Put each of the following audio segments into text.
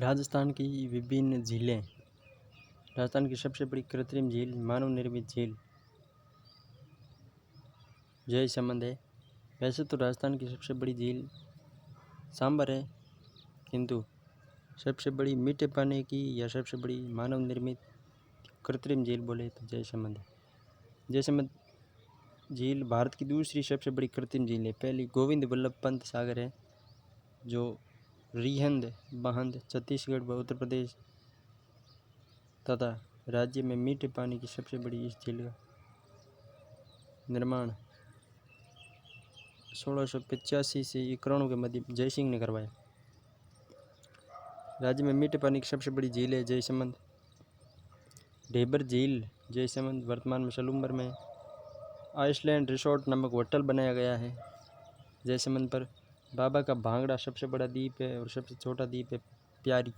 राजस्थान की विभिन्न झीलें। राजस्थान की सबसे बड़ी कृत्रिम झील मानव निर्मित झील जयसमंद है। वैसे तो राजस्थान की सबसे बड़ी झील सांबर है, किंतु सबसे बड़ी मीठे पानी की या सबसे बड़ी मानव निर्मित कृत्रिम झील बोले तो जयसमंद है। जयसमंद झील भारत की दूसरी सबसे बड़ी कृत्रिम झील है। पहली गोविंद वल्लभ पंत सागर है, जो रिहंद, बहंद, छत्तीसगढ़ व उत्तर प्रदेश तथा राज्य में मीठे पानी की सबसे बड़ी इस झील का निर्माण 1685 से 91 के मध्य जयसिंह ने करवाया। राज्य में मीठे पानी की सबसे बड़ी झील है जयसमंद। ढेबर झील जयसमंद वर्तमान में सलूम्बर में आइसलैंड रिसोर्ट नामक होटल बनाया गया है जयसमंद पर। बाबा का भांगड़ा सबसे बड़ा द्वीप है और सबसे छोटा द्वीप है प्यारी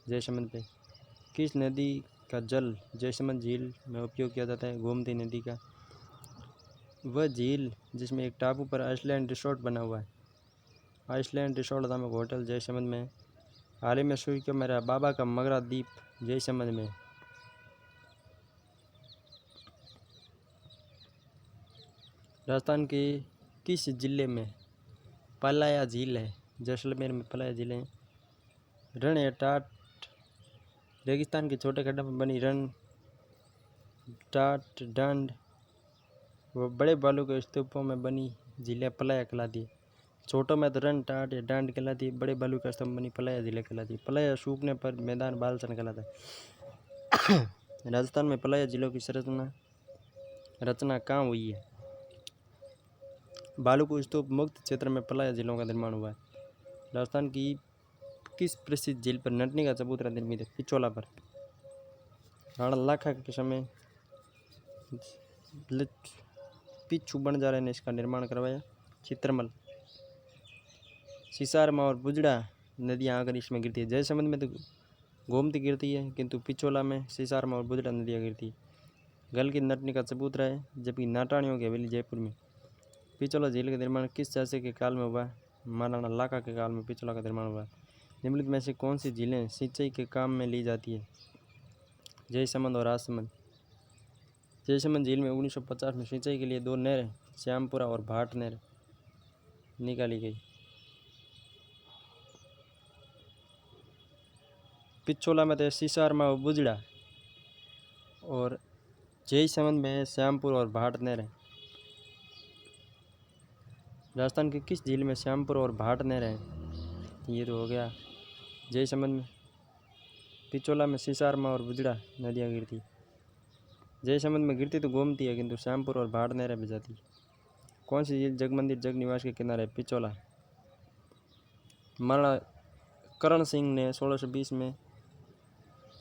जयसमंद पे। किस नदी का जल जयसमंद झील में उपयोग किया जाता है? गोमती नदी का। वह झील जिसमें एक टापू पर आइसलैंड रिसोर्ट बना हुआ है, आइसलैंड रिसोर्ट नामक होटल जयसमंद में। हाल ही में शुरू किया मेरा बाबा का मगरा द्वीप जयसमंद में। राजस्थान के किस जिले में पलाया झील है? जैसलमेर में पलाया झील है। रण या टाट रेगिस्तान के छोटे खड्डों में बनी रण, टाट, डंड व बड़े बालू के स्तूपों में बनी झीलें पलाया कहलाती है। छोटों में तो रण, टाट या डांड कहलाती है, बड़े बालू का स्तंभ बनी पलाया झीलें कहलाती है। पलाया सूखने पर मैदान बालसन कहलाता है। राजस्थान में पलाया झीलों की रचना कहाँ हुई है? बालू स्तूप मुक्त क्षेत्र में पलाया झीलों का निर्माण हुआ है। राजस्थान की किस प्रसिद्ध झील पर नटनी का चबूतरा निर्मित है? पिछोला पर। राणा लाखा के समय पिच्छू बंजारे ने इसका निर्माण करवाया। चित्रमल। सिसारमा और बुजड़ा नदियाँ आकर इसमें गिरती है। जयसमंद में तो गोमती गिरती है, किंतु पिछोला में सिसारमा और बुजड़ा नदियाँ गिरती है। गल की नटनी का चबूतरा है, जबकि नाटाणियों की हवेली जयपुर में। पिछोला झील का निर्माण किस शासक के काल में हुआ? महाराणा लाखा के काल में पिछोला का निर्माण हुआ। निम्नलिखित में से कौन सी झीलें सिंचाई के काम में ली जाती है? जयसमंद और राजसमंद। जयसमंद झील में 1950 में सिंचाई के लिए 2 नहरें, श्यामपुरा और भाट नहर निकाली गई। पिछोला में तो सिसारमा और बुजड़ा, और जयसमंद में श्यामपुर और भाट नहर है। राजस्थान की किस झील में श्यामपुर और भाट नहर है? ये तो हो गया जयसमंद में। पिछोला में सिसारमा और बुजड़ा नदियाँ गिरती। जयसमंद में गिरती तो गोमती है, किंतु श्यामपुर और भाट नहर बह जाती। कौन सी झील जगमंदिर जगनिवास के किनारे है? पिछोला। महाराणा करण सिंह ने 1620 में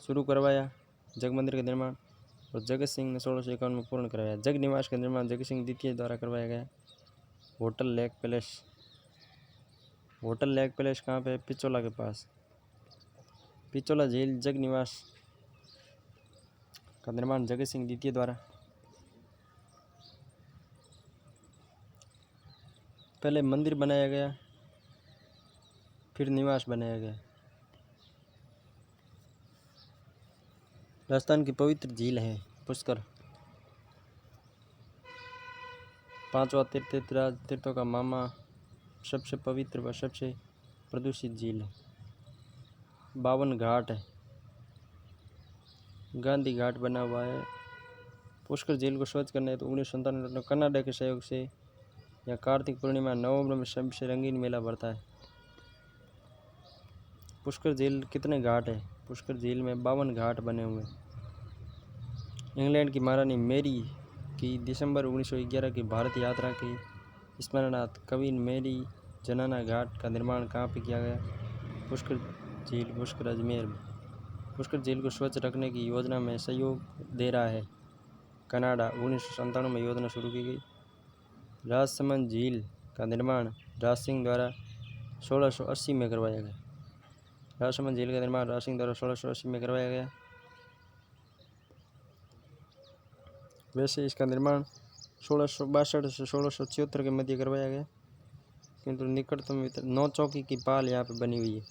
शुरू करवाया जगमंदिर का निर्माण, और जगत सिंह ने 1651 में पूर्ण करवाया। जगनिवास का निर्माण जगत सिंह द्वितीय द्वारा करवाया गया। Hotel lake palace. Hotel lake palace कहाँ पे है? पिछोला के पास। पिछोला झील जगनिवास का निर्माण जगत सिंह द्वितीय द्वारा। पहले मंदिर बनाया गया, फिर निवास बनाया गया। राजस्थान की पवित्र झील है पुष्कर। 5वां तीर्थराज तीर्थों का मामा सबसे पवित्र व सबसे प्रदूषित झील है। 52 घाट है। गांधी घाट बना हुआ है। पुष्कर झील को स्वच्छ करने तो 1997 में कनाडा के सहयोग से या कार्तिक पूर्णिमा नवंबर में सबसे रंगीन मेला भरता है। पुष्कर झील कितने घाट है? पुष्कर झील में 52 घाट बने हुए। इंग्लैंड की महारानी मैरी की दिसंबर 1911 की भारत यात्रा की स्मरणार्थ क्वीन मैरी जनाना घाट का निर्माण कहाँ पे किया गया? पुष्कर झील, पुष्कर अजमेर में। पुष्कर झील को स्वच्छ रखने की योजना में सहयोग दे रहा है कनाडा। 1997 में योजना शुरू की गई। राजसमंद झील का निर्माण राज सिंह द्वारा 1680 में करवाया गया। राजसमंद झील का निर्माण राज सिंह द्वारा 1680 में करवाया गया। वैसे इसका निर्माण 1662 से 1676 के मध्य करवाया गया, किंतु निकटतम नौ चौकी की पाल यहाँ पर बनी हुई है।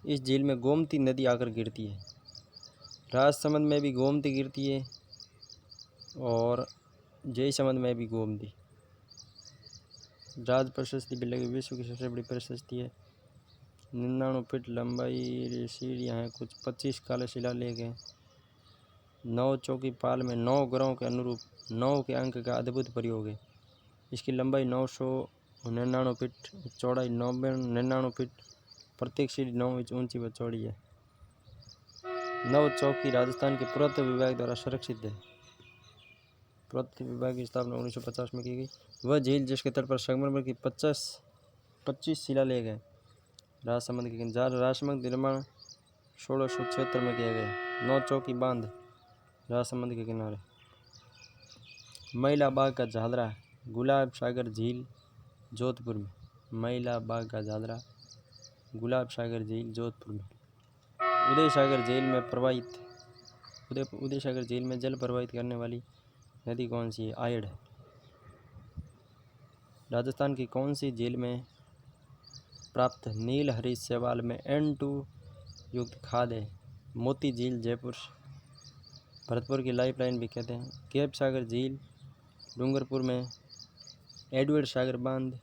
इस झील में गोमती नदी आकर गिरती है। राजसमंद में भी गोमती गिरती है और जयसमंद में भी गोमती। राज प्रशस्ति भी लगी, विश्व की सबसे बड़ी प्रशस्ति है। 99 फीट लंबाई सीढ़ियाँ हैं, कुछ 25 काले शिलालेख हैं। 9 चौकी पाल में 9 ग्रहों के अनुरूप 9 के अंक का अद्भुत प्रयोग है। इसकी लंबाई 999 फीट, चौड़ाई 99 फीट, प्रत्येक सीढ़ी 9 इंच ऊंची व चौड़ी है। 9 चौकी राजस्थान के पुरातत्व विभाग द्वारा संरक्षित है। पुरातत्व विभाग की स्थापना 1950 में की गई। वह झील जिसके तट पर संगमरमर की 25 शिलालेख है। राजसमंद के राजसमंद निर्माण 1676 में किया गया। 9 चौकी बांध राजसमंद के किनारे। महिला बाग का झादरा गुलाब सागर झील जोधपुर में। महिला बाग का झादरा गुलाब सागर झील जोधपुर में। उदय सागर झील में प्रवाहित उदय सागर झील में जल प्रवाहित करने वाली नदी कौन सी है? आयड़। राजस्थान की कौन सी झील में प्राप्त नील हरी शैवाल में N2 युक्त खाद है? मोती झील जयपुर। भरतपुर की लाइफलाइन भी कहते हैं। केप सागर झील डूंगरपुर में। एडवर्ड सागर बांध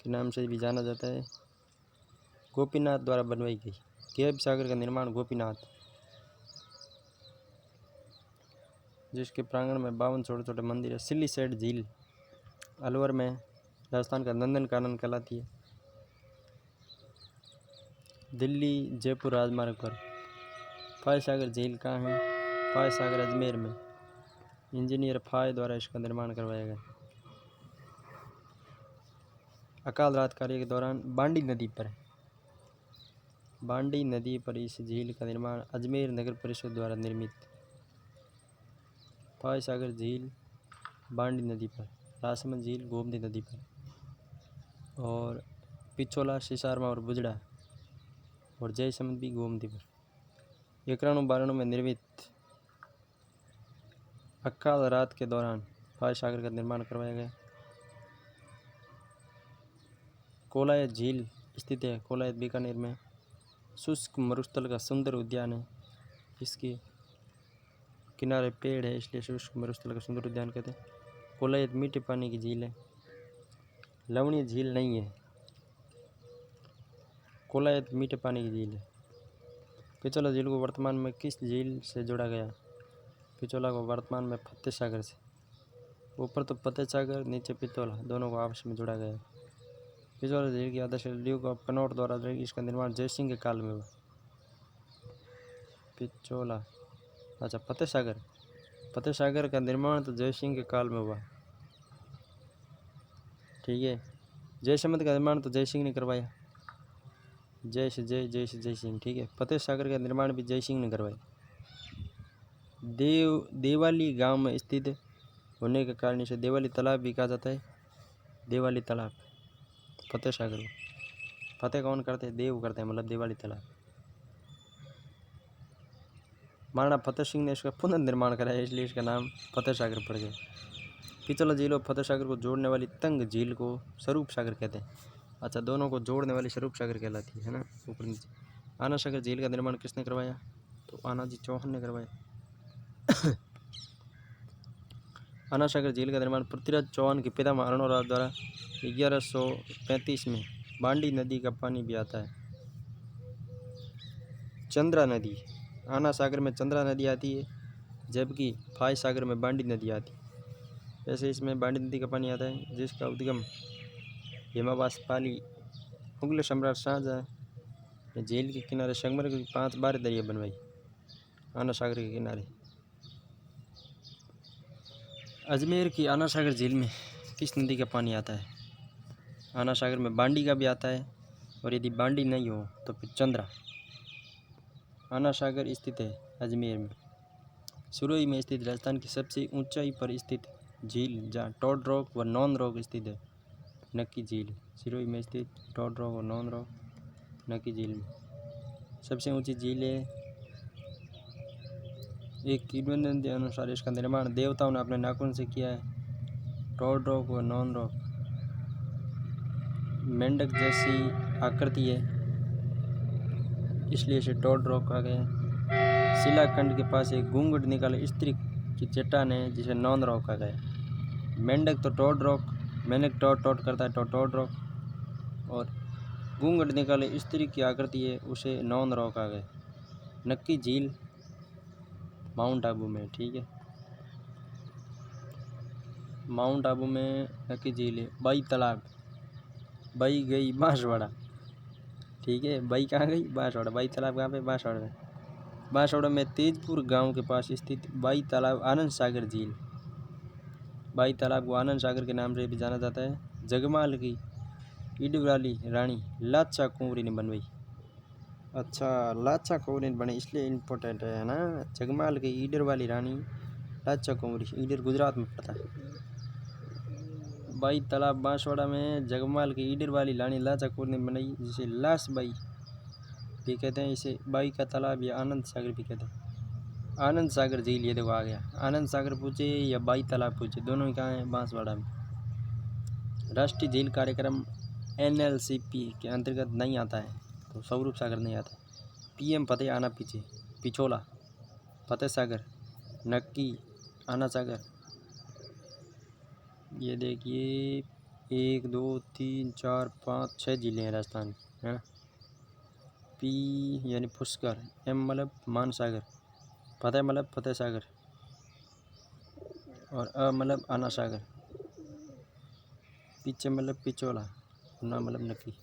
के नाम से भी जाना जाता है। गोपीनाथ द्वारा बनवाई गई। केप सागर का निर्माण गोपीनाथ, जिसके प्रांगण में 52 छोटे छोटे मंदिर है। सिल्ली सेठ झील अलवर में, राजस्थान का नंदनकानन कहलाती है। दिल्ली जयपुर राजमार्ग पर। फाय सागर झील कहाँ है? फाय सागर अजमेर में। इंजीनियर फाय द्वारा इसका निर्माण करवाया गया। अकाल रात कार्य के दौरान बांडी नदी पर इस झील का निर्माण अजमेर नगर परिषद द्वारा निर्मित। फाय सागर झील बांडी नदी पर। राजसमंद झील गोमती नदी पर। और पिछोला, सिसारमा और बुजड़ा और जयसमंद भी गोमती पर। 91-92 में निर्मित अकाल रात के दौरान फाय सागर का निर्माण करवाया गया। कोलायत झील स्थित है कोलायत बीकानेर में। शुष्क मरुस्थल का सुंदर उद्यान है। इसके किनारे पेड़ है, इसलिए शुष्क मरुस्थल का सुंदर उद्यान कहते हैं। कोलायत मीठे पानी की झील है। लवणीय झील नहीं है। कोलायत मीठे पानी की झील है। पिछोला झील को वर्तमान में किस झील से जोड़ा गया? पिछोला को वर्तमान में फतेह सागर से। ऊपर तो फतेह सागर, नीचे पिछोला, दोनों को आपस में जोड़ा गया। पिछोला झील की आदर्श ड्यूक ऑफ कनौट द्वारा इसका निर्माण जयसिंह के काल में हुआ। पिछोला, अच्छा फतेह सागर का निर्माण तो जयसिंह के काल में हुआ, ठीक है। जयसमंद का निर्माण तो जयसिंह ने करवाया। जय सिंह, ठीक है। फतेह सागर का निर्माण भी जयसिंह ने करवाया। देवाली गांव में स्थित होने के कारण इसे देवाली तालाब भी कहा जाता है। देवाली तालाब फतेह सागर को फतेह कौन करते हैं? देव करते हैं, मतलब देवाली तालाब। महाराणा फतेह सिंह ने इसका पुनर्निर्माण कराया, इसलिए इसका नाम फतेह सागर पड़ गया। पिछोला झील और फतेह सागर को जोड़ने वाली तंग झील को स्वरूप सागर कहते हैं। अच्छा, दोनों को जोड़ने वाली स्वरूप सागर कहलाती है ना, ऊपर नीचे। आना सागर झील का निर्माण किसने करवाया? तो आनाजी चौहान ने करवाया। आना सागर झील का निर्माण पृथ्वीराज चौहान के पितामह अरुणराज द्वारा 1135 में। बांडी नदी का पानी भी आता है। चंद्रा नदी, आना सागर में चंद्रा नदी आती है, जबकि फाय सागर में बांडी नदी आती है। वैसे इसमें बांडी नदी का पानी आता है, जिसका उद्गम हेमावास पाली। मुगल सम्राट शाहजहां ने झील के किनारे संगमरमर की 5 बार दरिया बनवाई आना सागर के किनारे। अजमेर की आना सागर झील में किस नदी का पानी आता है? आना सागर में बांडी का भी आता है, और यदि बांडी नहीं हो तो फिर चंद्रा। आना सागर स्थित है अजमेर में। सुरोई में स्थित राजस्थान की सबसे ऊंचाई पर स्थित झील, जहाँ टॉड रॉक व नॉन रॉक स्थित है, नक्की झील। सिरोही में स्थित टॉड रॉक और नॉन रॉक नक्की झील में सबसे ऊंची झील है। एक किंवदंती के अनुसार इसका निर्माण देवताओं ने अपने नाखून से किया है। टॉड रॉक व नॉन रॉक मेंढक जैसी आकृति है। इसलिए इसे टोड रॉक कहा गया है। शिलाखंड के पास एक घूंघट निकाले स्त्री की चट्टान है जिसे नॉन रॉक कहा गया है। मेंढक तो टोड रॉक, मेंढक टोड टोड करता है तो टोड रॉक, और घूंघट निकाले स्त्री की आकृति है उसे नॉन रॉक कहा गया। नक्की झील माउंट आबू में, ठीक है, माउंट आबू में नक्की झील है। बाई तालाब, बाई गई बांसवाड़ा, ठीक है, बाई कहाँ गई, बांसवाड़ा। बाई तालाब कहाँ पे, बांसवाड़ा में। बांसवाड़ा में तेजपुर गांव के पास स्थित बाई तालाब आनंद सागर झील। बाई तालाब को आनंद सागर के नाम से भी जाना जाता है। जगमाल की ईड वाली रानी लाचा कुंवरी ने बनवाई। अच्छा, लाचा कुंवरी ने बनी इसलिए इम्पोर्टेंट है ना। जगमाल की ईडर वाली रानी लाचा कुंवरी, ईडर गुजरात में पड़ता है। बाई तालाब बांसवाड़ा में जगमाल की ईडर वाली रानी लाचा कुंवरी ने बनाई, जिसे लास बाई भी कहते हैं। इसे बाई का तालाब या आनंद सागर भी कहते हैं। आनंद सागर झील, ये देखो आ गया। आनंद सागर पूछे या बाई तालाब पूछे, दोनों ही कहाँ हैं, बांसवाड़ा में। राष्ट्रीय झील कार्यक्रम NLCP के अंतर्गत नहीं आता है, तो स्वरूप सागर नहीं आता। PM फतेह आना पीछे, पिछोला, फतेह सागर, नक्की, आना सागर। ये देखिए 1 2 3 4 5 6 जिले हैं राजस्थान में, है ना। P यानी पुष्कर, M मतलब मानसागर, फतेह मतलब फतेह सागर, और अ मतलब आना सागर, पीछे मतलब पिछोला, ना मतलब नक्की।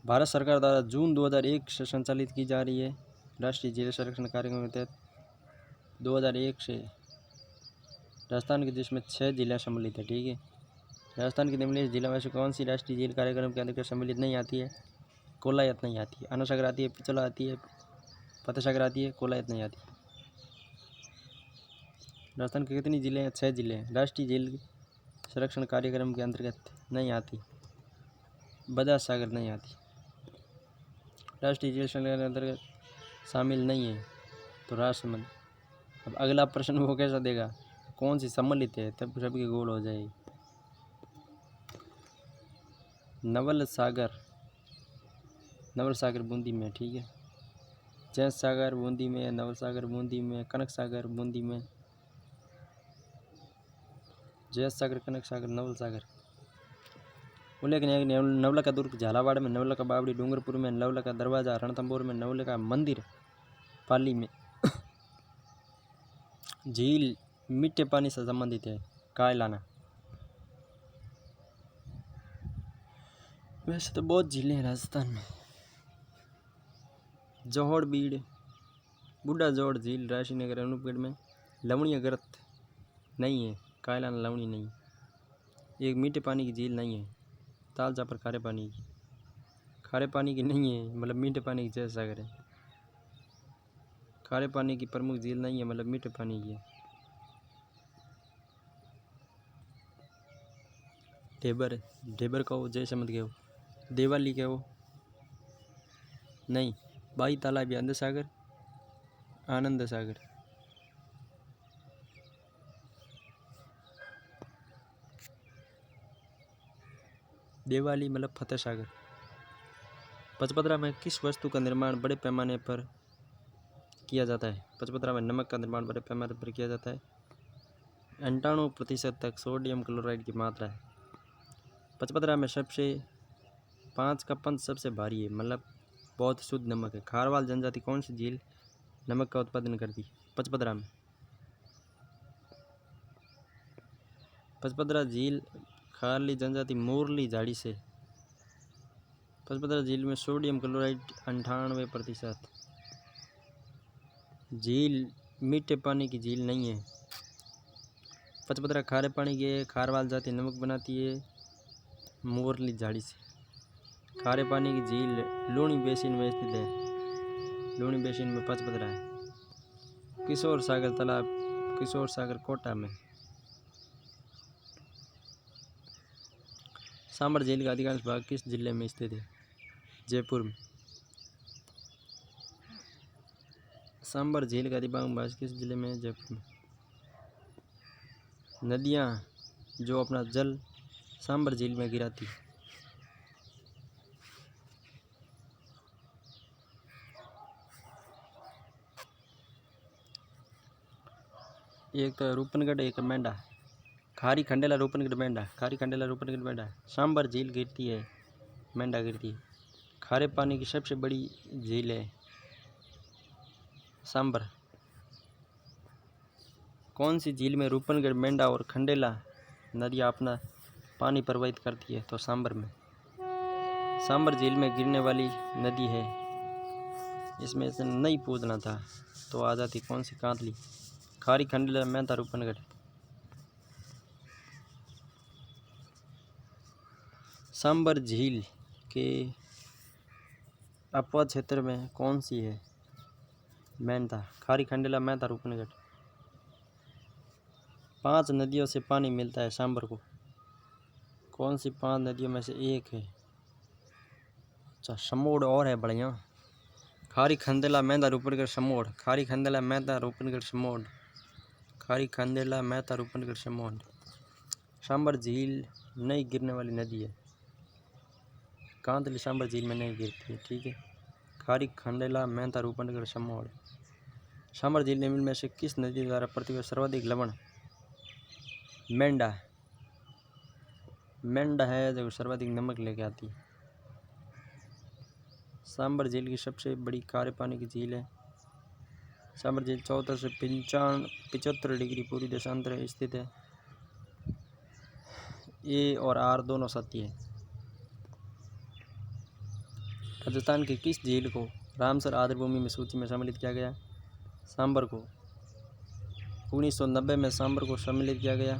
भारत सरकार द्वारा जून 2001 से संचालित की जा रही है राष्ट्रीय झील संरक्षण कार्यक्रम के तहत 2001 से राजस्थान के जिसमें 6 जिला सम्मिलित है, ठीक है। राजस्थान के निम्नलिखित जिला में से कौन सी राष्ट्रीय झील कार्यक्रम के अंतर्गत सम्मिलित नहीं आती है। कोलायत नहीं आती है, आना सागर आती है, पिछोला आती है, फतेह सागर आती है, कोलायत नहीं आती। राजस्थान के कितनी जिले हैं, 6 जिले हैं। राष्ट्रीय झील संरक्षण कार्यक्रम के अंतर्गत नहीं आती, बजाज सागर नहीं आती। राष्ट्रीय झील संरक्षण के अंतर्गत शामिल नहीं है तो राजसमंद। अब अगला प्रश्न वो कैसा देगा, कौन सी सम्मिलित है, तब सबकी गोल हो जाएगी। नवल सागर, नवल सागर बूंदी में, ठीक है। जैन सागर बूंदी में, नवल सागर बूंदी में, कनक सागर बूंदी में, जैन सागर, कनक सागर, नवल सागर। उल्लेखनीय है कि नवला का दुर्ग झालावाड़ में, नवला का बावड़ी डूंगरपुर में, नवला का दरवाजा रणथंभौर में, नवले का मंदिर पाली में। झील मीठे पानी से संबंधित है, कायलाना। वैसे तो बहुत झीलें हैं राजस्थान में। जोहड़ बीड़, बूढ़ा जोड़ झील राशीनगर अनूपगढ़ में। लवणीय गर्त नहीं है, कायलाना लवणी नहीं। एक मीठे पानी की झील नहीं है, ताल चापर खारे पानी की, खारे पानी की नहीं है, मतलब मीठे पानी की जैसा सागर है। खारे पानी की प्रमुख झील नहीं है, मतलब मीठे पानी की है। ढेबर, ढेबर कहो, जयसमंद कहो, देवाली कहो, नहीं। बाई तालाब या अंध सागर, आनंद सागर। देवाली मतलब फतेह सागर। पचपदरा में किस वस्तु का निर्माण बड़े पैमाने पर किया जाता है। पचपदरा में नमक का निर्माण बड़े पैमाने पर किया जाता है। 98% तक सोडियम क्लोराइड की मात्रा है। पचपदरा में सबसे 5 का पंच सबसे भारी है, मतलब बहुत शुद्ध नमक है। खारवाल जनजाति कौन सी झील नमक का उत्पादन करती है। पचपदरा में, पचपदरा झील खारली जनजाति मोरली झाड़ी से। पचपदरा झील में सोडियम क्लोराइड 98%। झील मीठे पानी की झील नहीं है। पचपदरा खारे पानी की है। खारवाल जाति नमक बनाती है मोरली झाड़ी से। खारे पानी की झील लूणी बेसिन में स्थित है, लूणी बेसिन में पचपदरा है। किशोर सागर तालाब, किशोर सागर कोटा में। सांबर झील का अधिकांश भाग किस जिले में स्थित है। जयपुर में। सांबर झील का अधिकांश भाग किस जिले में है। जयपुर में। नदियाँ जो अपना जल सांबर झील में गिराती है। एक तो रूपनगढ़, एक मेंढा, खारी खंडेला रूपनगढ़ मेंढा, खारी खंडेला रूपनगढ़ मेंढा। सांबर झील गिरती है, मेंढा गिरती है। खारे पानी की सबसे बड़ी झील है सांबर। कौन सी झील में रूपनगढ़, मेंढा और खंडेला नदियाँ अपना पानी प्रवाहित करती है? तो सांबर में। सांबर झील में गिरने वाली नदी है, इसमें से नहीं पूछना था तो आ जाती कौन सी? कांतली। खारी खंडेला मेंढा रूपनगढ़। सांबर झील के अपवाद क्षेत्र में कौन सी है? मेंढा, खारी खंडेला, मेंढा रूपनगढ़। 5 नदियों से पानी मिलता है सांबर को, कौन सी 5 नदियों में से एक है? अच्छा, समोड़ और है बढ़िया। खारी खंडेला, मेंढा रूपनगढ़, समोड़। खारी खंडेला, मेंढा रूपनगढ़, समोड़। खारी खंडेला, मेंढा रूपनगढ़, समोड़। सांबर झील नहीं गिरने वाली नदी है, कांतली सांबर झील में नहीं गिरती है, ठीक है। खारी खंडेला, मेंढा रूपनगढ़, समोड़। सांबर झील निम्न में से किस नदी द्वारा पृथ्वी पर सर्वाधिक लवण? मेंढा, मेंढा है जो सर्वाधिक नमक लेके आती है। सांबर झील की सबसे बड़ी खारे पानी की झील है। सांबर झील 14 से 75 डिग्री पूरी देशांतर में स्थित है। ए और आर दोनों सत्य है। राजस्थान की किस झील को रामसर आर्द्रभूमि में सूची में सम्मिलित किया गया? सांबर को। 1990 में सांबर को सम्मिलित किया गया।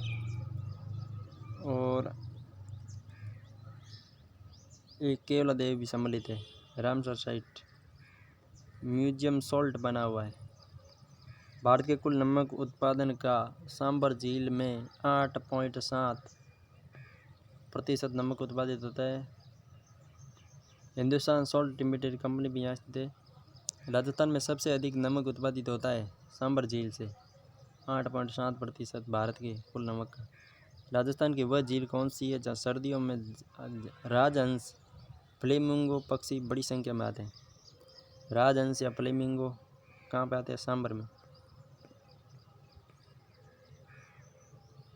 और एक केवलादेव भी सम्मिलित है। रामसर साइट म्यूजियम सॉल्ट बना हुआ है। भारत के कुल नमक उत्पादन का सांबर झील में 8.7% नमक उत्पादित होता है। हिंदुस्तान सॉल्ट लिमिटेड कंपनी भी यहाँ स्थित है। राजस्थान में सबसे अधिक नमक उत्पादित होता है सांबर झील से, 8.7% भारत के कुल नमक का। राजस्थान की वह झील कौन सी है जहाँ सर्दियों में राजहंस, फ्लेमिंगो पक्षी बड़ी संख्या में आते हैं? राजहंस या फ्लेमिंगो कहाँ पे आते हैं? सांबर में।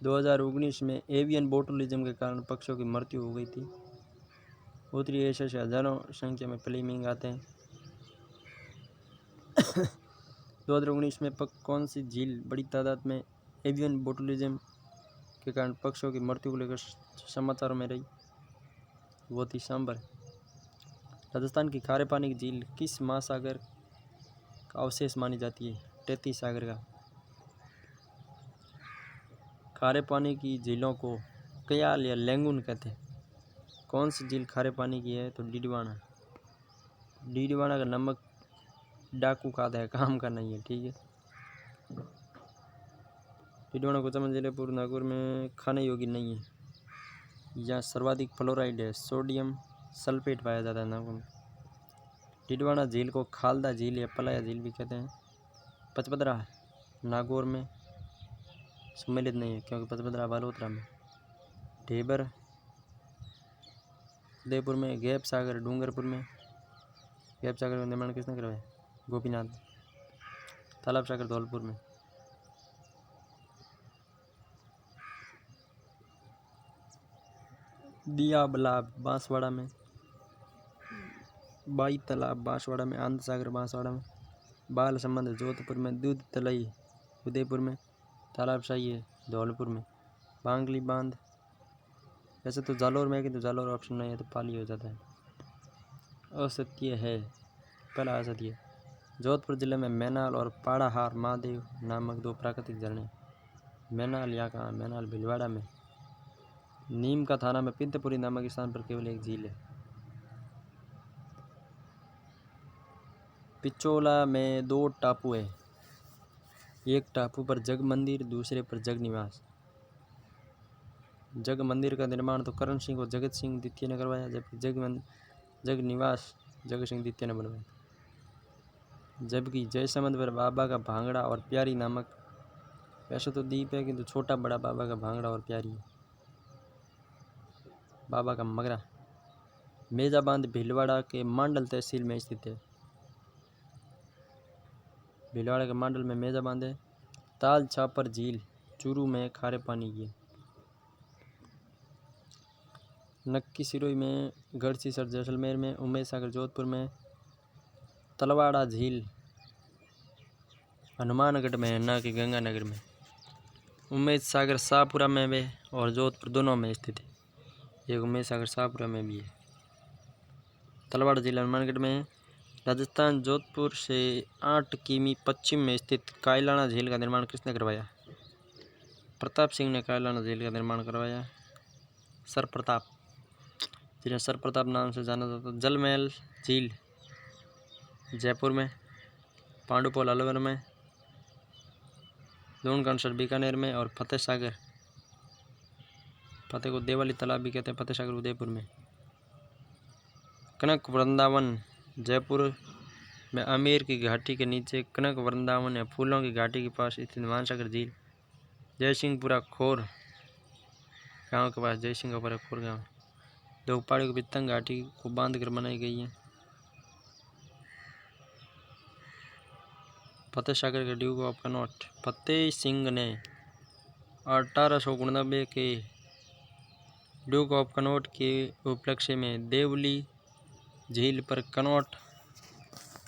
2019 में एवियन बोटुलिज्म के कारण पक्षियों की मृत्यु हो गई थी। उत्तरी एशिया से हजारों संख्या में फ्लेमिंग आते हैं। 2019 में कौन सी झील बड़ी तादाद में एवियन बोटुलिज्म के कारण पक्षियों की मृत्यु को लेकर समाचारों में रही? वो थी सांबर। राजस्थान की खारे पानी की झील किस महासागर का अवशेष मानी जाती है? तैतीस सागर का। खारे पानी की झीलों को कयाल या लैंगून कहते हैं। कौन सी झील खारे पानी की है? तो डीडवाना। डीडवाना का नमक डाकू खाता है, काम का नहीं है, ठीक है। डीडवाना, कोचामन, जयपुर, नागौर में खाने योग्य नहीं है। यहाँ सर्वाधिक फ्लोराइड है, सोडियम सल्फेट पाया जाता है नागौर में। डीडवाना झील को खालदा झील या पलाया झील भी कहते हैं। पचपदरा नागौर में सम्मिलित नहीं है क्योंकि पचपदरा बालोतरा में। ढेबर उदयपुर में। गैप सागर डूंगरपुर में। गैप सागर का निर्माण किसने करवाया? गोपीनाथ। तालाब सागर धौलपुर में। दिया बलाब बांसवाड़ा में। बाई तालाब बांसवाड़ा में। आनंद सागर बांसवाड़ा में। बाल संबंध जोधपुर में। दूध तलई उदयपुर में। तालाब शाही है धौलपुर में। बांगली बांध वैसे तो जालौर में है कि तो जालौर ऑप्शन नहीं है तो पाली हो जाता है। असत्य है, पहला असत्य। जोधपुर जिले में मैनाल और पाड़ाहार महादेव नामक 2 प्राकृतिक झरने। मैनाल यहाँ कहाँ? मैनाल भीलवाड़ा में। नीम का थाना में पिंतपुरी नामक स्थान पर केवल एक झील है। पिचोला में 2 टापू है, एक टापू पर जग मंदिर, दूसरे पर जग निवास। जग मंदिर का निर्माण तो करण सिंह और जगत सिंह द्वितीय ने करवाया, जबकि जग निवास जगत सिंह द्वितीय ने बनवाया। जबकि जयसमंद पर बाबा का भांगड़ा और प्यारी नामक, वैसे तो द्वीप है किंतु छोटा बड़ा बाबा का भांगड़ा और प्यारी, बाबा का मगरा। मेजा बांध भीलवाड़ा के मांडल तहसील में स्थित है। भीलवाड़ा के मांडल में मेजा बांध है। ताल छापर झील चूरू में खारे पानी की। नक्की सिरोही में, गढ़सीसर जैसलमेर में, उमेद सागर जोधपुर में, तलवाड़ा झील हनुमानगढ़ में, ना कि गंगानगर में। उमेद सागर शाहपुरा में भी और जोधपुर दोनों में स्थित है। एक उमेद सागर शाहपुरा में भी है। तलवाड़ा जिला हनुमानगढ़ में है। राजस्थान जोधपुर से 8 किमी पश्चिम में स्थित कायलाना झील का निर्माण किसने करवाया? प्रताप सिंह ने कायलाना झील का निर्माण करवाया। सर प्रताप, जिन्हें सर प्रताप नाम से जाना जाता है। जल महल झील जयपुर में, पांडुपोल अलवर में, दूनकांसर बीकानेर में और फतेह सागर, फतेह को देवाली तालाब भी कहते हैं, फतेह सागर उदयपुर में। कनक वृंदावन जयपुर में आमेर की घाटी के नीचे कनक वृंदावन या फूलों की घाटी के पास स्थित मानसागर झील जयसिंहपुरा खोर गांव के पास, जयसिंहपुरा खोर गांव, दो पहाड़ियों के बीच तंग घाटी को बांध कर बनाई गई है। फतेह सागर के Duke of Connaught, Fateh Singh ने 1899 के ड्यूक ऑफ कनॉट के उपलक्ष्य में देवली झील पर कनॉट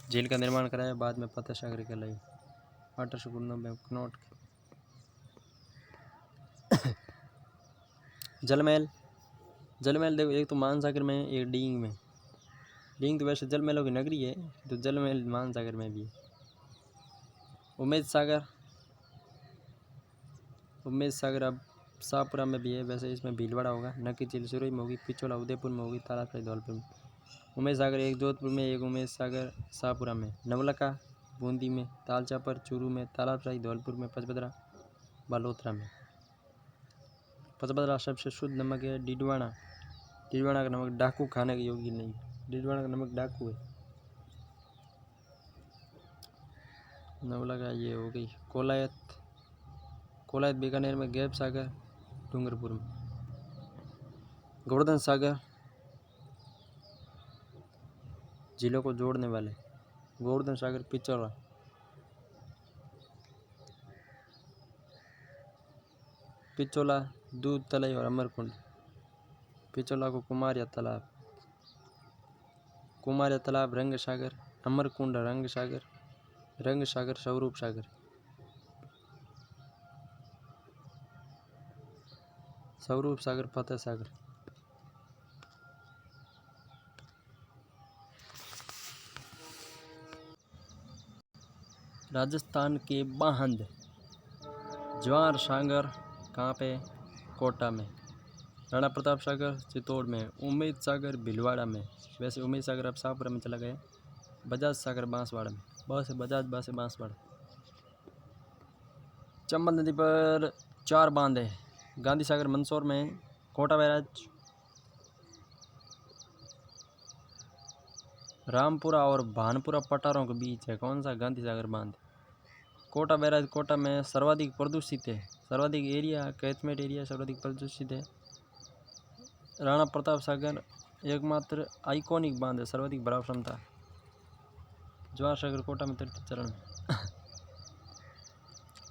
झील का निर्माण कराया। बाद में फतेह सागर कहलाई। 1899 कनॉट। जलमहल, जलमहल देखो, एक तो मानसागर में, एक डींग में। डींग तो वैसे जलमहलों की नगरी है, तो जलमहल मानसागर में भी है। उमेद सागर, उमेद सागर अब शाहपुरा में भी है। वैसे इसमें भीलवाड़ा होगा। नक्की झील सिरोही में होगी, पिछोला उदयपुर में होगी, तालाब धौलपुर में। उमेद सागर एक जोधपुर में, एक उमेद सागर शाहपुरा में। नवलखा बूंदी में, ताल छापर चूरू में, तालाबशाही धौलपुर में, पचबदरा बालोतरा में। पचबदरा सबसे शुद्ध नमक है। डिडवाना, डिडवाना का नमक डाकू खाने के योग्य नहीं, डिडवाना का नमक डाकू है। नवलखा ये हो गई। कोलायत, कोलायत बीकानेर में, गैब सागर डूंगरपुर में। गोवर्धन सागर जिलों को जोड़ने वाले, गोवर्धन सागर पिछोला, पिछोला दूध तलाई और अमरकुंड। पिछोला को कुमारिया तालाब, कुमारिया तालाब रंग सागर, अमरकुंड रंग सागर, रंग सागर स्वरूप सागर। स्वरूप सागर फतेह सागर। राजस्थान के बाहंद ज्वार सागर कहाँ पे? कोटा में। राणा प्रताप सागर चित्तौड़ में। उमेद सागर भीलवाड़ा में। वैसे उमेद सागर अब शाहपुरा में चला गया। बजाज सागर बांसवाड़ा में, बस है बजाज, बस है बांसवाड़ा। चंबल नदी पर 4 बांध है। गांधी सागर मंदसौर में, कोटा बैराज रामपुरा और भानपुरा पठारों के बीच है। कौन सा? गांधी सागर बांध। कोटा बैराज कोटा में सर्वाधिक प्रदूषित है, सर्वाधिक एरिया कैचमेंट एरिया सर्वाधिक प्रदूषित है। राणा प्रताप सागर एकमात्र आइकॉनिक बांध है, सर्वाधिक भराव क्षमता। ज्वार सागर कोटा में तृतीय चरण में।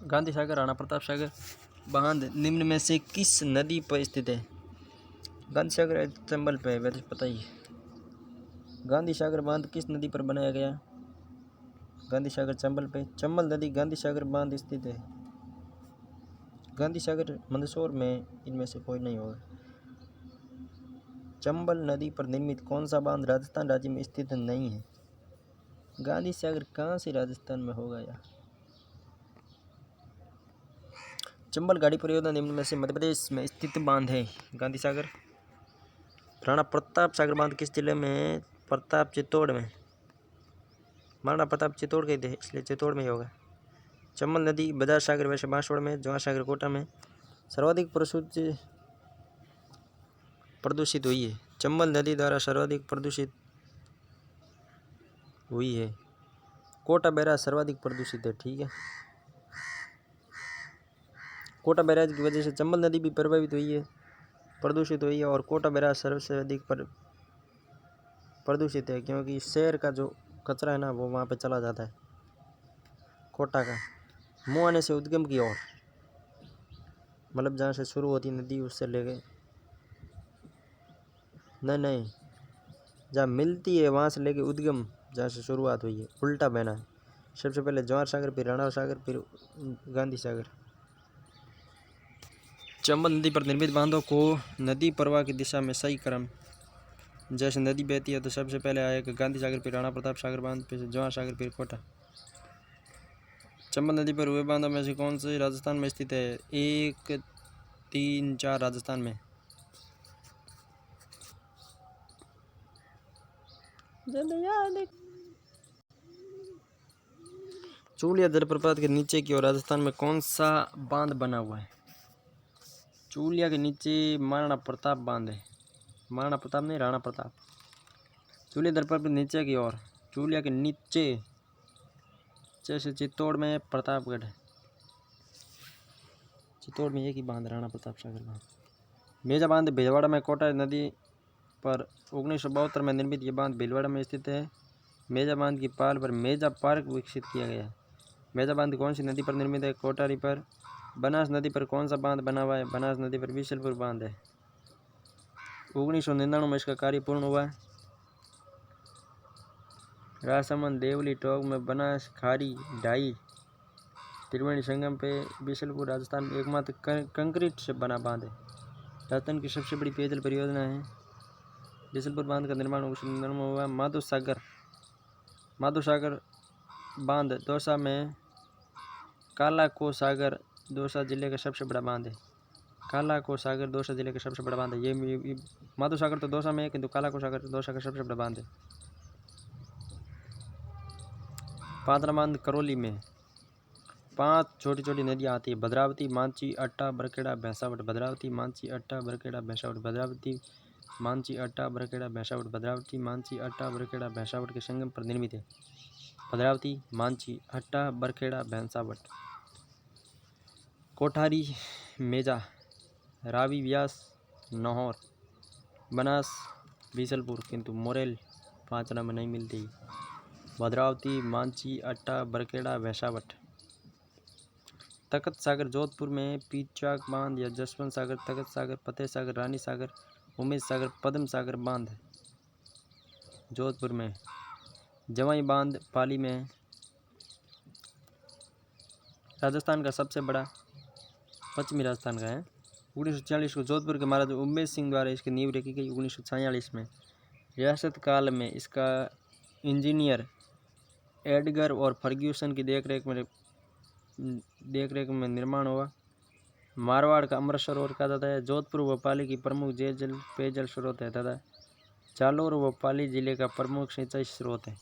गांधी सागर राणा प्रताप सागर बांध निम्न में से किस नदी पर स्थित है? गांधी सागर चंबल पे है, वैसे पता ही है। गांधी सागर बांध किस नदी पर बनाया गया? गांधी सागर चंबल पे। चंबल नदी गांधी सागर बांध स्थित है। गांधी सागर मंदसौर में, इनमें से कोई नहीं होगा। चंबल नदी पर निर्मित कौन सा बांध राजस्थान राज्य में स्थित नहीं है? गांधी सागर कहाँ से राजस्थान में होगा यार? चंबल घाटी परियोजना निम्न में से मध्य प्रदेश में स्थित बांध है। गांधी सागर। राणा प्रताप सागर बांध किस जिले में है? प्रताप चित्तौड़ में। महाराणा प्रताप चित्तौड़ के थे, इसलिए चित्तौड़ में ही होगा। चंबल नदी बजाज सागर वैसे बांसवाड़ा में, ज्वार सागर कोटा में। सर्वाधिक प्रदूषित हुई है। चंबल नदी द्वारा सर्वाधिक प्रदूषित हुई है। कोटा बैराज सर्वाधिक प्रदूषित है। ठीक है, कोटा बैराज की वजह से चंबल नदी भी प्रभावित हुई है, प्रदूषित हुई है। और कोटा बैराज सबसे अधिक प्रदूषित है, क्योंकि शहर का जो कचरा है ना, वो वहाँ पे चला जाता है कोटा का। मुँह आने से उद्गम की ओर, मतलब जहाँ से शुरू होती नदी उससे लेके नहीं, जहाँ मिलती है वहाँ से लेके उद्गम जहाँ से शुरुआत हुई है उल्टा बहना है। सबसे पहले जवाहर सागर, फिर राणा सागर, फिर गांधी सागर। चंबल नदी पर निर्मित बांधों को नदी प्रवाह की दिशा में सही क्रम, जैसे नदी बहती है तो सबसे पहले आएगा गांधी सागर, फिर राणा प्रताप सागर बांध, फिर जवाहर सागर, फिर कोटा। चंबल नदी पर हुए बांधों में से कौन से राजस्थान में स्थित है? 1, 3, 4 राजस्थान में। चूलिया जलप्रपात के नीचे की ओर राजस्थान में कौन सा बांध बना हुआ है? चूलिया के नीचे महाराणा प्रताप बांध है। महाराणा प्रताप नहीं, राणा प्रताप। चूलिया जलप्रपात के नीचे की ओर, चूलिया के नीचे जैसे चित्तौड़ में प्रतापगढ़ है, चित्तौड़ में एक ही बांध राणा प्रताप सागर बांध। मेजा बांध भीलवाड़ा में कोटा नदी पर 1972 में निर्मित। ये बांध भीलवाड़ा में स्थित है। मेजा बांध की पाल पर मेजा पार्क विकसित किया गया है। मेजा बांध कौन सी नदी पर निर्मित है? कोटारी पर। बनास नदी पर कौन सा बांध बना हुआ है? बनास नदी पर बिशलपुर बांध है। 1999 में इसका कार्य पूर्ण हुआ है। राजसमंद, देवली, टोंक में बनास, खारी, ढाई, त्रिवेणी संगम पे बिशलपुर राजस्थान में एकमात्र कंक्रीट से बना बांध है। राजस्थान की सबसे बड़ी पेयजल परियोजना है। बिशलपुर बांध का निर्माण 1999 में हुआ। माधोसागर बांध दौसा में। काला को सागर दौसा जिले का सबसे बड़ा बांध है। काला को सागर दौसा जिले का सबसे बड़ा बांध है। ये माधोसागर तो दौसा में है, किंतु काला को सागर दौसा का सबसे बड़ा बांध है। पादरा बांध करौली में। 5 छोटी छोटी नदियाँ आती है। भद्रावती, मांची, अट्टा, बरखेड़ा, भैंसावट। भद्रावती, मांची, अट्टा, बरखेड़ा, भैंसावट। भद्रावती, मांची, अट्टा, बरखेड़ा, भैंसावट। भद्रावती, मांची, अट्टा, बरखेड़ा, भैंसावट के संगम पर निर्मित है। भद्रावती, मांची, अट्टा, बरखेड़ा, भैंसावट। कोठारी, मेजा, रावी, व्यास, नौहर, बनास, बीसलपुर, किंतु मोरेल 5 में नहीं मिलती। भद्रावती, मांची, अट्टा, बरखेड़ा, भैंसावट। तखत सागर जोधपुर में। पीचाक बांध या जसवंत सागर, तखत सागर, फतेह सागर, रानी सागर, उमेश सागर, पद्म सागर बांध जोधपुर में। जवाई बांध पाली में। राजस्थान का सबसे बड़ा, पश्चिमी राजस्थान का है। 1946 को जोधपुर के महाराजा उमेश सिंह द्वारा इसकी नींव रखी गई। 1946 में रियासत काल में इसका इंजीनियर एडगर और फर्ग्यूसन की देखरेख में निर्माण हुआ। मारवाड़ का अमृत सरोवर कहा जाता है। जोधपुर व पाली की प्रमुख पेयजल स्रोत है तथा जालोर व पाली जिले का प्रमुख सिंचाई स्रोत है।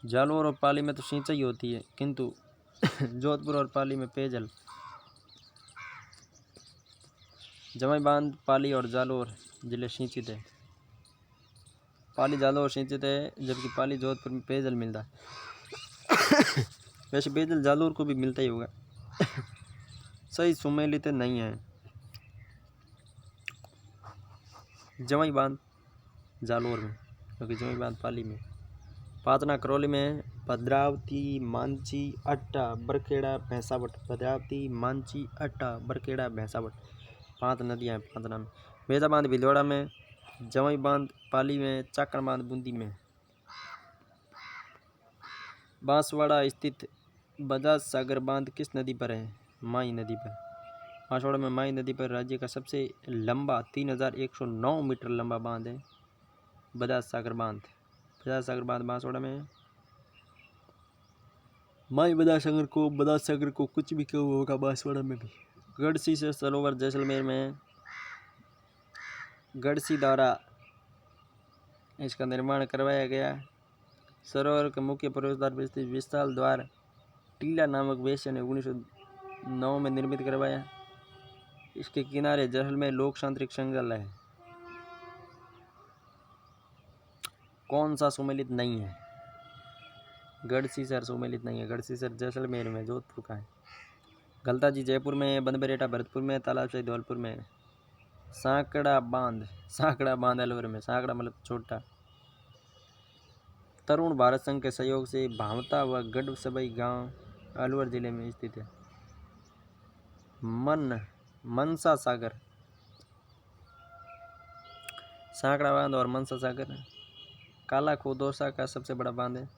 जालोर और पाली में तो सिंचाई होती है, किंतु जोधपुर और पाली में पेयजल। जवाई बांध पाली और जालोर जिले सिंचित है। पाली जालोर सिंचित है, जबकि पाली जोधपुर में पेयजल मिलता है। वैसे पेयजल जालोर को भी मिलता ही होगा। सही सुमेलित नहीं है। जवाई बांध जालोर में, क्योंकि जवाई बांध पाली में। पातना करौली में। भद्रावती, मांची, अट्टा, बरखेड़ा, भैंसावट। भद्रावती, मांची, अट्टा, बरखेड़ा, भैंसावट 5 नदियाँ हैं पातना में। मेजा बांध भीलवाड़ा में। जवाई बांध पाली में। चाकण बांध बूंदी में। बांसवाड़ा स्थित बजाज सागर बांध किस नदी पर है? माई नदी पर। बांसवाड़ा में माई नदी पर राज्य का सबसे लंबा 3109 मीटर लंबा बांध है बजाज सागर बांध। बजाज सागर बांध बांसवाड़ा में है। माई बजाज सागर को कुछ भी क्यों होगा बांसवाड़ा में भी। गढ़सी से सरोवर जैसलमेर में। गढ़सी द्वारा इसका निर्माण करवाया गया। सरोवर का मुख्य प्रवेश द्वार पर स्थित विशाल द्वार टीला नामक वेश्या ने 1909 में निर्मित करवाया। इसके किनारे जैसलमेर लोकतांत्रिक संग्रहालय है। कौन सा सुमेलित नहीं है? गढ़सीसर सुमेलित नहीं है। गढ़सीसर जैसलमेर में, जोधपुर का है। गलताजी जयपुर में है। बंदबेरेटा भरतपुर में। तालाबशाही धौलपुर में है। सांकड़ा बांध अलवर में। सांकड़ा मतलब छोटा। तरुण भारत संघ के सहयोग से भावता व गढ़ सबई गांव अलवर जिले में स्थित है। मनसा सागर, सांकड़ा बांध और मनसा सागर काला खोदोसा का सबसे बड़ा बांध है,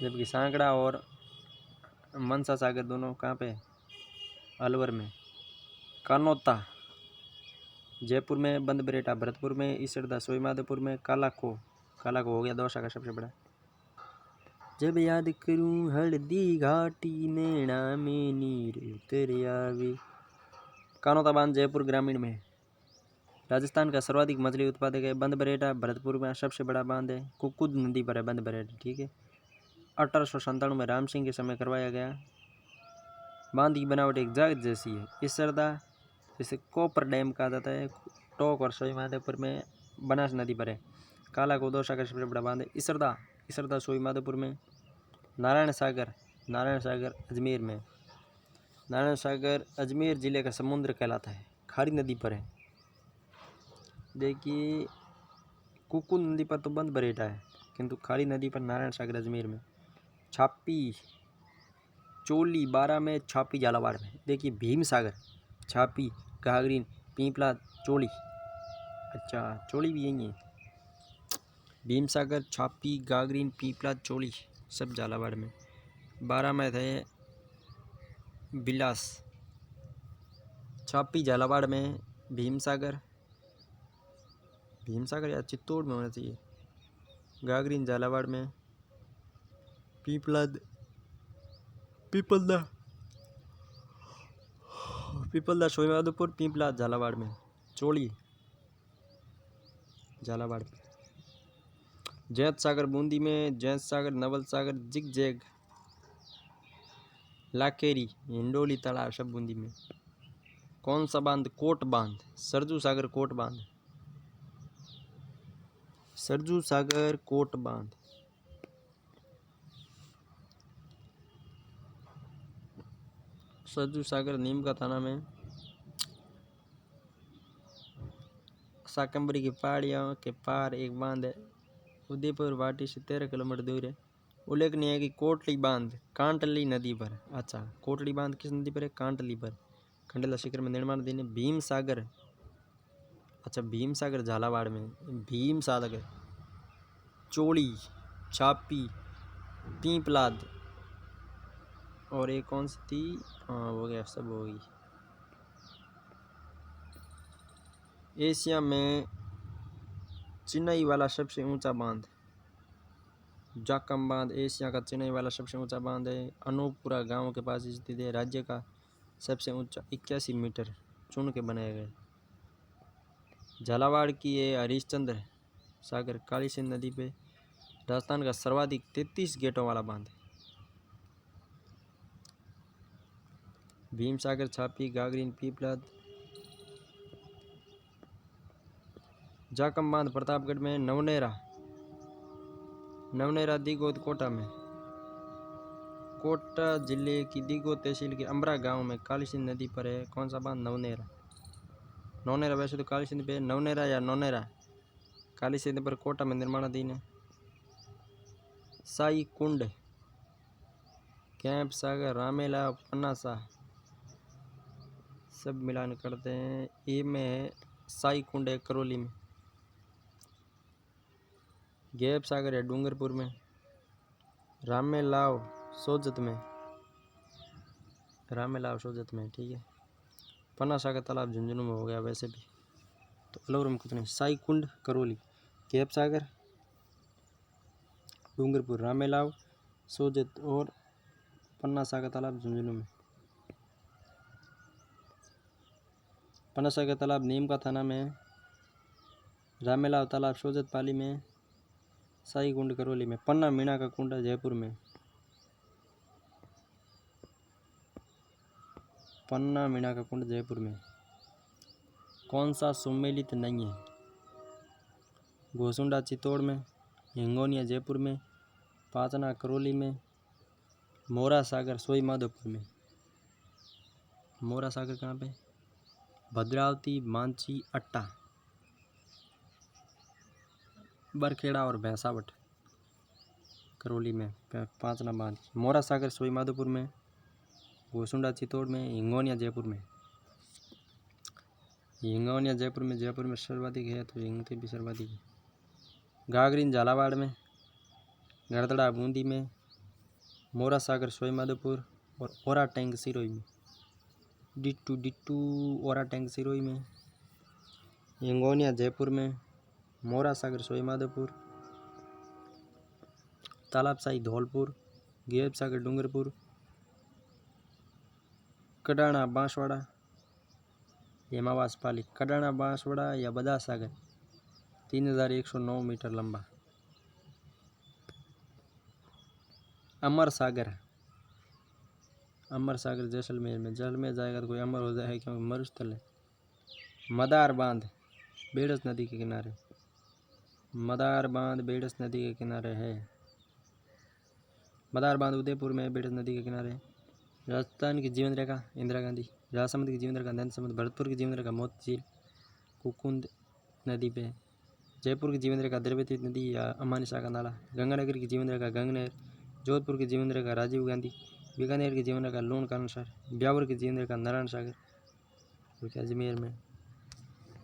जबकि सांकड़ा और मनसा सागर दोनों कहाँ पे? अलवर में। कानोता जयपुर में, बंद बरेटा भरतपुर में, इसरदा सोईमाधोपुर में, कालाखो हो गया दौसा का सबसे बड़ा। जब याद करूं हल्दी घाटी नैना में नीर उतर आवे। कानोता बांध जयपुर ग्रामीण में। राजस्थान का सर्वाधिक मछली उत्पादक है। बंद बरेटा भरतपुर में सबसे बड़ा बांध है। कुकुद नदी पर है बंद बरेटा, ठीक है। 1897 में राम सिंह के समय करवाया गया। बांध की बनावट एक जहाज जैसी है। इसरदा जिसे कोपर डैम कहा जाता है, टोक और सोईमाधोपुर में बनास नदी पर है। काला गोदोसा का सबसे बड़ा बांध है। इसरदा सोईमाधोपुर में। नारायण सागर अजमेर में। नारायण सागर अजमेर जिले का समुद्र कहलाता है, खारी नदी पर है। देखिए कुकुद नदी पर तो बंद बरेटा है, किंतु खारी नदी पर नारायण सागर अजमेर में। छापी चोली 12 में, छापी झालावाड़ में। देखिए भीम सागर, छापी, घाघरीन, पीपला, चोली। अच्छा चोली भी यही है। भीम सागर, छापी, घाघरीन, पीपला, चोली सब झालावाड़ में। 12 में थे बिलास। छापी झालावाड़ में, भीम सागर या चित्तौड़ में होना चाहिए। घाघरीन झालावाड़ में। पीपलदा सोईमाधोपुर, पीपला झालावाड़ में। चोली झालावाड़ में। जैत सागर बूंदी में। जैत सागर, नवल सागर, जिगजैग, लाकेरी, हिंडोली तालाब सब बूंदी में। कौन सा बांध? कोट बांध। सरजू सागर कोट बांध। सरजू सागर कोट बांध। सरजू सागर नीम का थाना में। साकंबरी की पहाड़ियों के पार एक बांध है। उदयपुर वाटी से 13 किलोमीटर दूर है। उल्लेखनीय है कि कोटली बांध कांटली नदी पर। अच्छा कोटली बांध किस नदी पर है? कांटली पर। खंडेला शिखर में निर्माणाधीन है। भीम सागर, अच्छा भीम सागर झालावाड़ में। भीम सागर, चोली, छापी, पीपलाद और एक कौन सी थी? हाँ हो गया, सब हो गई। एशिया में चेन्नई वाला सबसे ऊंचा बांध जाकम बांध एशिया का चेन्नई वाला सबसे ऊंचा बांध है। अनूपपुरा गांव के पास स्थित है। राज्य का सबसे ऊंचा 81 मीटर चुन के बनाया गया। झालावाड़ की है हरिश्चंद्र सागर काली सिंध नदी पे। राजस्थान का सर्वाधिक 33 गेटों वाला बांध। भीम सागर, छापी, घाघरीन, पीपलाद। जाकम बांध प्रतापगढ़ में। नवनेरा दिगोद कोटा में। कोटा जिले की दिगोद तहसील के अमरा गांव में काली सिंध नदी पर है। कौन सा बांध? नवनेरा वैसे तो काली सिंध पे नवनेरा या नौनेरा काली सिंध पर कोटा में निर्माणाधीन है। साई कुंड, कैंप सागर, रामेला, पन्नासा सब मिलान करते हैं। ए में है साई कुंड है करौली में। गैप सागर है डूंगरपुर में। रामेलाव सोजत में, ठीक है। पन्नासा का तालाब झुंझुनू में हो गया वैसे भी, तो अलवर में कुछ नहीं। साई कुंड करौली, गैप सागर डूंगरपुर, रामेलाव सोजत और पन्नासा का तालाब झुंझुनू में। पन्नासा का तालाब नीम का थाना में। रामेलाव तालाब सोजत पाली में। साई कुंड करौली में। पन्ना मीणा का कुंड जयपुर में। पन्ना मीणा का कुंड जयपुर में। कौन सा सुमेलित नहीं है? घोसुंडा चित्तौड़ में। हिंगोनिया जयपुर में। पाचना करौली में। मोरा सागर सोईमाधोपुर में। मोरा सागर कहाँ पे? भद्रावती, मांची, अट्टा, बरखेड़ा और भैंसावट। करौली में 5 बांध, मोरा सागर सोई माधोपुर में, गोसुंडा चित्तौड़ में, हिंगोनिया जयपुर में। हिंगोनिया जयपुर में सर्वाधिक है तो हिंगते भी सर्वाधिक है। गागरीन झालावाड़ में, गड़दड़ा बूंदी में, मोरा सागर सोई माधोपुर और ओरा टैंक सिरोही में। डिट्टू ओरा टैंक सिरोही में, हिंगोनिया जयपुर में, मोरा सागर सोई माधोपुर, तालाबशाही धौलपुर, गेब सागर डूंगरपुर, कडाणा बांसवाड़ा, हेमावास पाली। कडाणा बांसवाड़ा या बदा सागर 3109 मीटर लंबा। अमर सागर जैसलमेर में, जैसलमेर जाएगा तो कोई अमर हो जाए क्योंकि मरुस्थल है। मदार बांध बेड़स नदी के किनारे, मदार बांध बेड़स नदी के किनारे है। मदार बांध उदयपुर में, बेड़स नदी के किनारे। राजस्थान की जीवन रेखा इंदिरा गांधी, राजसमंद की जीवन रेखा नंद समुद्र, भरतपुर की जीवन रेखा मोती झील कुकुंद नदी पे, जयपुर की जीवन रेखा द्रवती नदी या अमानिशा का नाला, गंगानगर की जीवन रेखा गंगनहर, जोधपुर की जीवन रेखा राजीव गांधी, बीकानेर की जीवन रेखा लूण कानसर, ब्यावर की जीवन रेखा नारायण सागर, अजमेर में